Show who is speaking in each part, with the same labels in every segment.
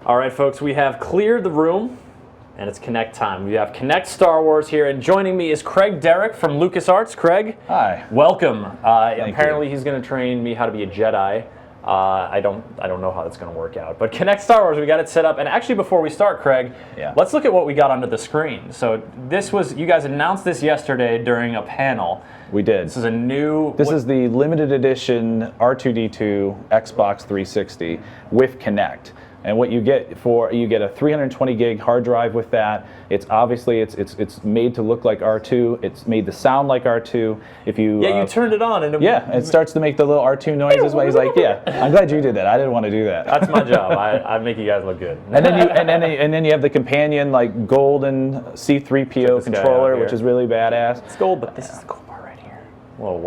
Speaker 1: All right, folks, we have cleared the room, and it's Kinect time. We have Kinect Star Wars here, and joining me is Craig Derrick from LucasArts. Craig,
Speaker 2: hi.
Speaker 1: Welcome. Apparently,
Speaker 2: you.
Speaker 1: He's going to train me how to be a Jedi. I don't know how that's going to work out. But Kinect Star Wars, we got it set up. And actually, before we start, Craig, let's look at what we got under the screen. So this was, you guys announced this yesterday during a panel.
Speaker 2: We did.
Speaker 1: This is a new...
Speaker 2: This is the limited edition R2-D2 Xbox 360 with Kinect. And what you get you get a 320 gig hard drive with that. It's obviously it's made to look like R2. It's made to sound like R2. If you
Speaker 1: you turned it on and
Speaker 2: it starts to make the little R2 noises. He's like, yeah, I'm glad you did that. I didn't want to do that.
Speaker 1: That's my job. I make you guys look good.
Speaker 2: And then you have the companion like golden C3PO controller, which is really badass.
Speaker 1: It's gold, but this is the cool part right here. Little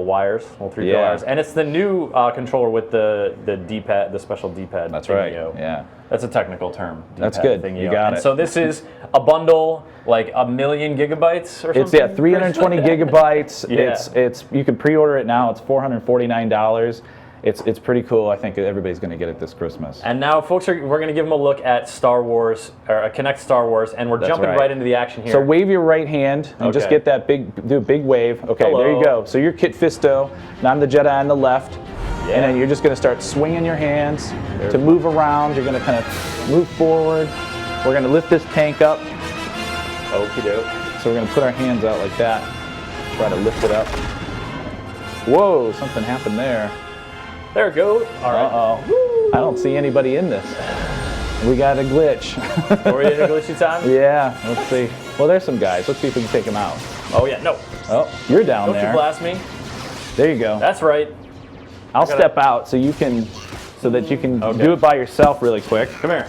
Speaker 1: wires, little 3 wires, and it's the new controller with the D-pad, the special D-pad.
Speaker 2: That's
Speaker 1: thingy-o.
Speaker 2: right. Yeah.
Speaker 1: That's a technical term.
Speaker 2: That's good.
Speaker 1: Thingy-o.
Speaker 2: You got
Speaker 1: and
Speaker 2: it.
Speaker 1: So this is a bundle, like 1,000,000 gigabytes or something.
Speaker 2: It's 320 gigabytes.
Speaker 1: Yeah.
Speaker 2: It's you can pre-order it now. It's $449. It's pretty cool. I think everybody's going to get it this Christmas.
Speaker 1: And now, folks, we're going to give them a look at Star Wars, or Kinect Star Wars, and we're jumping right into the action here.
Speaker 2: So wave your right hand and just get that do a big wave. Okay,
Speaker 1: Hello.
Speaker 2: There you go. So you're Kit Fisto, and I'm the Jedi on the left. Yeah. And then you're just going to start swinging your hands to move around. You're going to kind of move forward. We're going to lift this tank up.
Speaker 1: Okie doke.
Speaker 2: So we're going to put our hands out like that. Try to lift it up. Whoa, something happened there.
Speaker 1: There it goes. All right.
Speaker 2: Uh-oh. I don't see anybody in this. We got a glitch.
Speaker 1: Are we in a glitchy time?
Speaker 2: Yeah, let's see. Well, there's some guys. Let's see if we can take them out.
Speaker 1: Oh, yeah, no.
Speaker 2: Oh, you're down there.
Speaker 1: Don't you blast me.
Speaker 2: There you go.
Speaker 1: That's right.
Speaker 2: I'll step out so that you can do it by yourself really quick.
Speaker 1: Come here.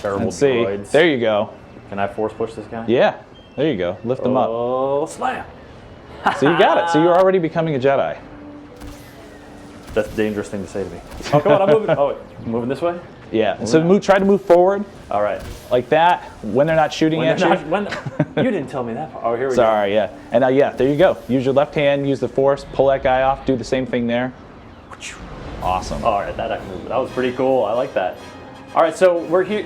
Speaker 1: Terrible
Speaker 2: and see.
Speaker 1: droids.
Speaker 2: There you go.
Speaker 1: Can I force push this guy?
Speaker 2: Yeah. There you go. Lift them up.
Speaker 1: Oh, slam.
Speaker 2: So you got it. So you're already becoming a Jedi.
Speaker 1: That's a dangerous thing to say to me. Oh, come on, I'm moving. Oh, wait. Moving this way?
Speaker 2: Yeah. So try to move forward.
Speaker 1: All right.
Speaker 2: Like that when they're not shooting at you.
Speaker 1: You didn't tell me that part. Oh, here we go.
Speaker 2: Sorry, yeah. And there you go. Use your left hand, use the force, pull that guy off, do the same thing there. Awesome.
Speaker 1: All right, that was pretty cool. I like that. All right, so we're here.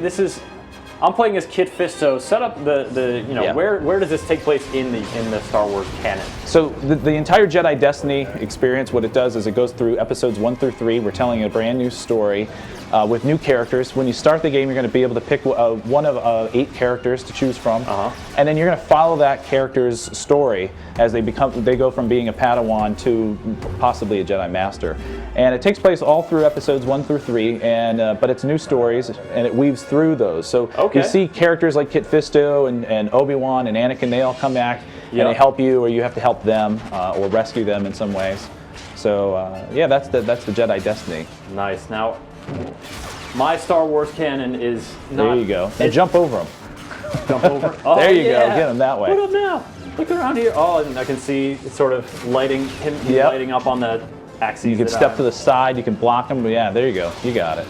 Speaker 1: I'm playing as Kit Fisto. Set up where does this take place in the Star Wars canon?
Speaker 2: So the entire Jedi Destiny experience, what it does is it goes through episodes 1 through 3. We're telling a brand new story with new characters. When you start the game, you're going to be able to pick one of 8 characters to choose from, and then you're going to follow that character's story as they go from being a Padawan to possibly a Jedi Master. And it takes place all through episodes 1 through 3, but it's new stories and it weaves through those. So you see characters like Kit Fisto and Obi-Wan and Anakin, they all come back and they help you, or you have to help them or rescue them in some ways. So that's the Jedi Destiny.
Speaker 1: Nice. Now, my Star Wars canon is not...
Speaker 2: There you go. Now jump over them.
Speaker 1: Jump over? Oh,
Speaker 2: there you go. Get them that way.
Speaker 1: What up now? Look around here. Oh, and I can see it's sort of lighting up on the axes.
Speaker 2: You can step to the side. You can block them. Yeah, there you go. You got it.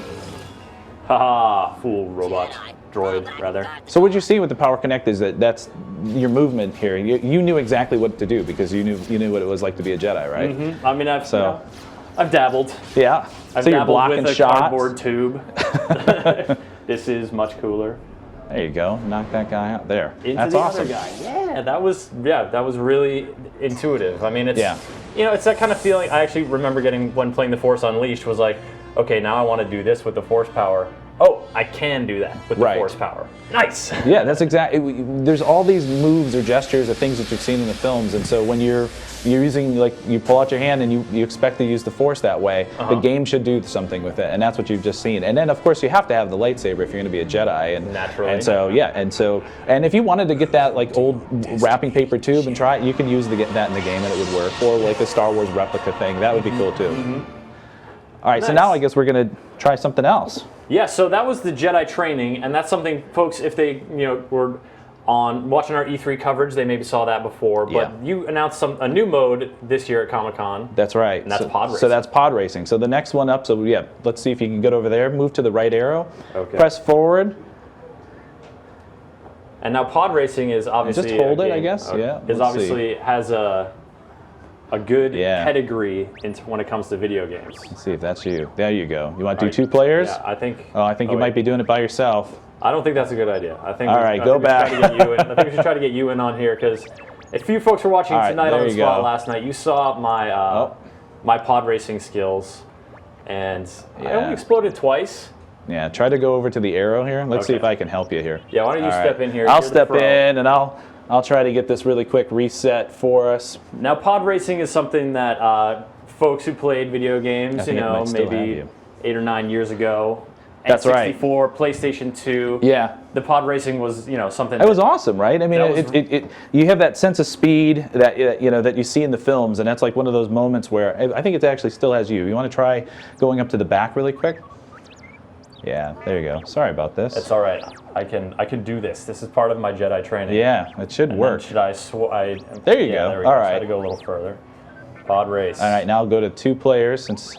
Speaker 1: Haha, fool robot. Droid, rather.
Speaker 2: So what you see with the Power Kinect is that's your movement here. You knew exactly what to do because you knew what it was like to be a Jedi, right?
Speaker 1: Mm-hmm. I mean, I've dabbled.
Speaker 2: Yeah.
Speaker 1: I've
Speaker 2: so
Speaker 1: dabbled
Speaker 2: you're blocking
Speaker 1: with a
Speaker 2: shots.
Speaker 1: cardboard tube. This is much cooler.
Speaker 2: There you go. Knock that guy out there.
Speaker 1: That's awesome. Other guy. Yeah, that was really intuitive. I mean, it's it's that kind of feeling. I actually remember getting when playing the Force Unleashed was like, okay, now I want to do this with the Force power. Oh, I can do that with the Force power. Nice.
Speaker 2: Yeah, that's exactly. There's all these moves or gestures or things that you've seen in the films, and so when you're using, like, you pull out your hand and you expect to use the Force that way, the game should do something with it, and that's what you've just seen. And then, of course, you have to have the lightsaber if you're going to be a Jedi. And
Speaker 1: naturally.
Speaker 2: And if you wanted to get that like old wrapping paper tube and try it, you can use that in the game and it would work, or like a Star Wars replica thing. That would be cool too. All right, so now I guess we're going to try something else.
Speaker 1: Yeah, so that was the Jedi training, and that's something, folks, if they were watching our E3 coverage, they maybe saw that before, but you announced a new mode this year at Comic-Con.
Speaker 2: That's right.
Speaker 1: And that's pod racing.
Speaker 2: So that's pod racing. So the next one up, let's see if you can get over there, move to the right arrow, press forward.
Speaker 1: And now pod racing is obviously...
Speaker 2: Just hold it, I guess,
Speaker 1: is obviously has a... a good pedigree when it comes to video games.
Speaker 2: Let's see if that's you. There you go. You want to do 2 players?
Speaker 1: Yeah, I think.
Speaker 2: Oh, I think you might be doing it by yourself.
Speaker 1: I don't think that's a good idea. I think.
Speaker 2: All right, go back.
Speaker 1: I think we should try to get you in on here because if you folks were watching tonight on the spot last night, you saw my my pod racing skills, and I only exploded twice.
Speaker 2: Yeah, try to go over to the arrow here. Let's see if I can help you here.
Speaker 1: Yeah, why don't you step in here?
Speaker 2: I'll step in, and I'll try to get this really quick reset for us.
Speaker 1: Now, pod racing is something that folks who played video games, you know, maybe 8 or 9 years ago.
Speaker 2: That's right.
Speaker 1: N64, PlayStation 2.
Speaker 2: Yeah.
Speaker 1: The pod racing was, you know, something.
Speaker 2: It was awesome, right? I mean, you have that sense of speed that that you see in the films, and that's like one of those moments where I think it actually still has you. You want to try going up to the back really quick? Yeah, there you go. Sorry about this.
Speaker 1: It's all right. I can do this. This is part of my Jedi training.
Speaker 2: Yeah, it should work.
Speaker 1: Should I?
Speaker 2: There you go.
Speaker 1: There we
Speaker 2: all
Speaker 1: go.
Speaker 2: right.
Speaker 1: Try to go a little further. Pod race.
Speaker 2: All right, now I'll go to 2 players since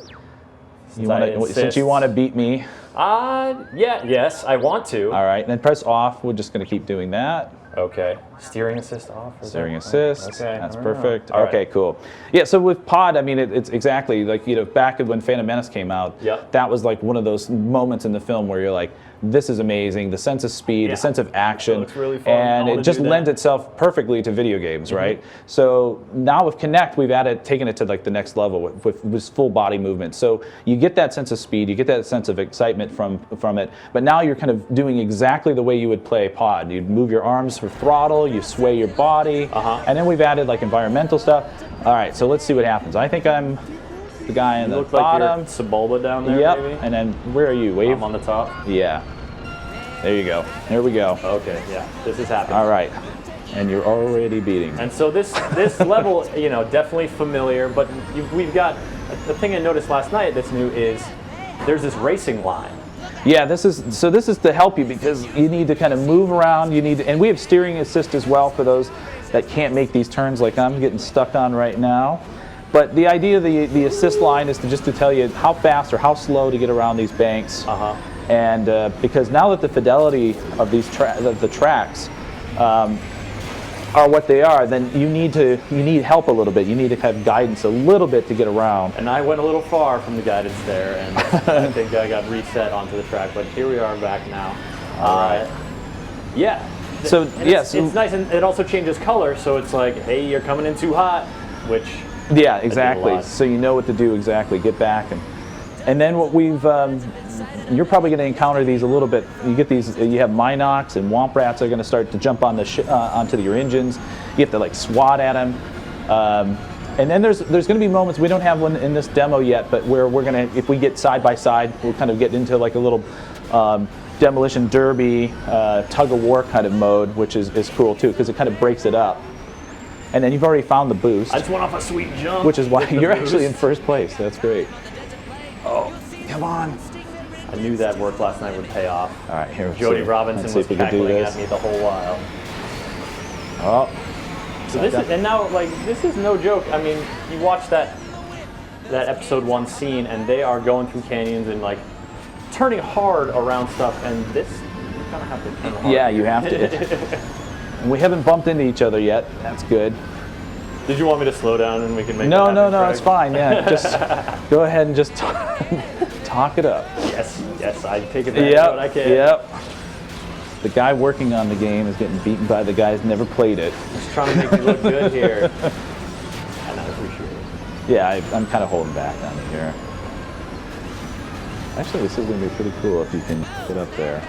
Speaker 2: you want to beat me.
Speaker 1: Yes, I want to.
Speaker 2: All right, and then press off. We're just going to keep doing that.
Speaker 1: Okay. Steering assist off?
Speaker 2: Steering assist.
Speaker 1: Okay.
Speaker 2: That's perfect.
Speaker 1: All
Speaker 2: okay,
Speaker 1: right.
Speaker 2: Cool. Yeah, so with pod, I mean, it's exactly like, back when Phantom Menace came out, that was like one of those moments in the film where you're like, this is amazing. The sense of speed, the sense of action.
Speaker 1: It looks really fun.
Speaker 2: And it just lends itself perfectly to video games, right? So now with Kinect, we've taken it to like the next level with full body movement. So you get that sense of speed, you get that sense of excitement from it, but now you're kind of doing exactly the way you would play pod. You move your arms for throttle, you sway your body, and then we've added like environmental stuff. All right, so let's see what happens. I think I'm the guy in the bottom.
Speaker 1: Like Sebulba down there,
Speaker 2: yep.
Speaker 1: maybe?
Speaker 2: And then where are you? Wave?
Speaker 1: I'm on the top.
Speaker 2: Yeah. There you go. Here we go.
Speaker 1: Okay, yeah. This is happening.
Speaker 2: All right. And you're already beating.
Speaker 1: And so this level, definitely familiar, but we've got, the thing I noticed last night that's new is there's this racing line.
Speaker 2: Yeah, this is to help you because you need to kind of move around. And we have steering assist as well for those that can't make these turns like I'm getting stuck on right now. But the idea of the assist line is to tell you how fast or how slow to get around these banks. And because now that the fidelity of these the tracks are what they are, then you need help a little bit. You need to have guidance a little bit to get around.
Speaker 1: And I went a little far from the guidance there, and I think I got reset onto the track. But here we are back now.
Speaker 2: All right.
Speaker 1: Yeah.
Speaker 2: So
Speaker 1: it's nice, and it also changes color. So it's like, hey, you're coming in too hot, which.
Speaker 2: Yeah, exactly. So you know what to do exactly. Get back and then what you're probably going to encounter these a little bit. You get these. You have Minox and Womp Rats are going to start to jump on onto your engines. You have to like swat at them. And then there's going to be moments, we don't have one in this demo yet, but where we're going to, if we get side by side, we'll kind of get into like a little demolition derby tug of war kind of mode, which is cool too because it kind of breaks it up. And then you've already found the boost.
Speaker 1: I just went off a sweet jump.
Speaker 2: Which is why you're actually in first place. That's great. Oh, come on.
Speaker 1: I knew that work last night would pay off.
Speaker 2: All right, here.
Speaker 1: Jody Robinson was cackling at me the whole while.
Speaker 2: Oh.
Speaker 1: So this is no joke. I mean, you watch that episode 1 scene, and they are going through canyons and like turning hard around stuff, and this you kind of have to turn hard.
Speaker 2: Yeah, you have to. And we haven't bumped into each other yet. That's good.
Speaker 1: Did you want me to slow down and we can make
Speaker 2: No,
Speaker 1: Craig?
Speaker 2: it's fine. Yeah, just go ahead and just talk it up.
Speaker 1: Yes, I take advantage of what I can.
Speaker 2: Yep. The guy working on the game is getting beaten by the guy who's never played it.
Speaker 1: Just trying to make you look good here. And I appreciate it.
Speaker 2: Yeah, I'm kind of holding back on it here. Actually, this is going to be pretty cool if you can get up there.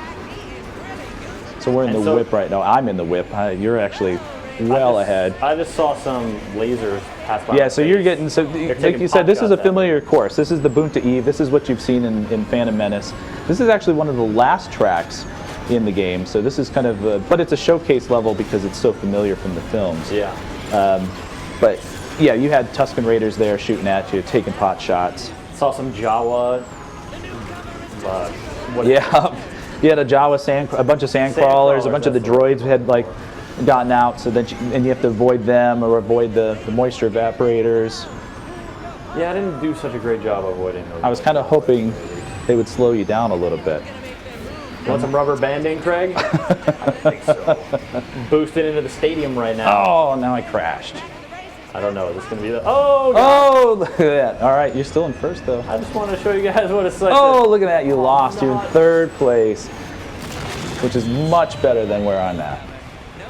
Speaker 2: So we're in the whip right now. I'm in the whip. You're actually well ahead.
Speaker 1: I just saw some lasers pass by.
Speaker 2: Yeah, so you're getting, like you said, this is a familiar course. This is the Boonta Eve. This is what you've seen in Phantom Menace. This is actually one of the last tracks in the game. So this is kind of, but it's a showcase level because it's so familiar from the films.
Speaker 1: Yeah.
Speaker 2: But yeah, you had Tusken Raiders there shooting at you, taking pot shots.
Speaker 1: Saw some Jawa.
Speaker 2: Yeah. You had a bunch of sand crawlers, a bunch of the droids had like gotten out, so that you have to avoid them or avoid the moisture evaporators.
Speaker 1: Yeah, I didn't do such a great job avoiding those.
Speaker 2: I was kind of hoping they would slow you down a little bit.
Speaker 1: You want some rubber banding, Craig? I think so. Boosted into the stadium right now.
Speaker 2: Oh, now I crashed.
Speaker 1: I don't know. Is this going to be the... Oh, God.
Speaker 2: Oh, look at that. All right, you're still in first, though.
Speaker 1: I just want to show you guys what it's like.
Speaker 2: Oh, look at that. You lost. You're in third place, which is much better than where I'm at.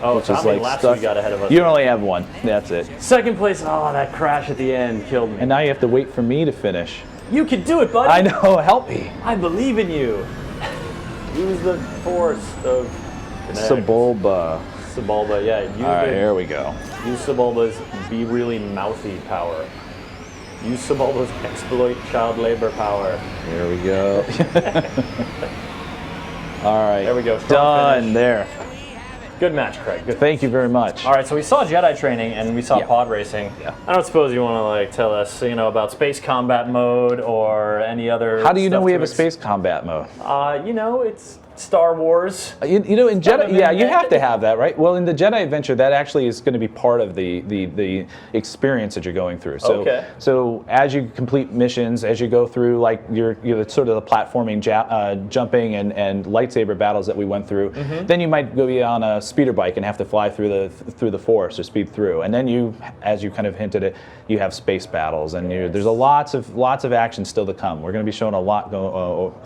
Speaker 1: Oh, so how many laps we got ahead of us?
Speaker 2: You only have one. That's it.
Speaker 1: Second place. Oh, that crash at the end killed me.
Speaker 2: And now you have to wait for me to finish.
Speaker 1: You can do it, buddy.
Speaker 2: I know. Help me.
Speaker 1: I believe in you. Use the force of
Speaker 2: Sebulba.
Speaker 1: Sebulba, yeah.
Speaker 2: All right, here we go.
Speaker 1: Use Sebulba's be really mouthy power. Use Sebulba's exploit child labor power.
Speaker 2: Here we go. All right.
Speaker 1: There we go.
Speaker 2: Done. There.
Speaker 1: Good match, Craig. Good.
Speaker 2: Thank you very much.
Speaker 1: All right, so we saw Jedi training and we saw pod racing.
Speaker 2: Yeah.
Speaker 1: I don't suppose you want to like tell us, about space combat mode or any other.
Speaker 2: How do you know we have a space combat mode?
Speaker 1: It's Star Wars.
Speaker 2: In Jedi, yeah, you have to have that, right? Well, in the Jedi Adventure, that actually is going to be part of the experience that you're going through. So,
Speaker 1: okay.
Speaker 2: So as you complete missions, as you go through, like your sort of the platforming, jumping, and lightsaber battles that we went through, then you might go be on a speeder bike and have to fly through the forest or speed through, and then you, as you kind of hinted at, you have space battles, and there's lots of action still to come. We're going to be showing a lot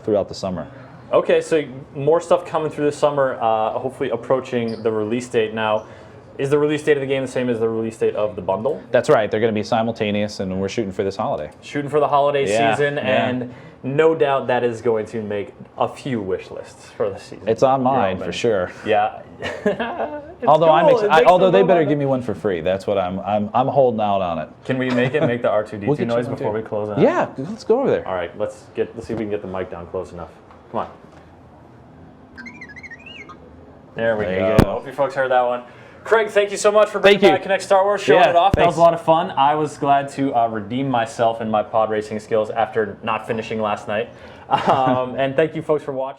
Speaker 2: throughout the summer.
Speaker 1: Okay, so more stuff coming through this summer, hopefully approaching the release date. Now, is the release date of the game the same as the release date of the bundle?
Speaker 2: That's right. They're going to be simultaneous, and we're shooting for this holiday.
Speaker 1: Shooting for the holiday season, and no doubt that is going to make a few wish lists for the season.
Speaker 2: It's on mine, for sure.
Speaker 1: Yeah.
Speaker 2: Although they better give me one for free. That's what I'm holding out on it.
Speaker 1: Can we make the R2-D2 noise before we close out?
Speaker 2: Yeah, let's go over there.
Speaker 1: All right, let's see if we can get the mic down close enough. Come on. There we go. Hope you folks heard that one. Craig, thank you so much for bringing back Kinect Star Wars, showing it off. That was a lot of fun. I was glad to redeem myself and my pod racing skills after not finishing last night. And thank you folks for watching.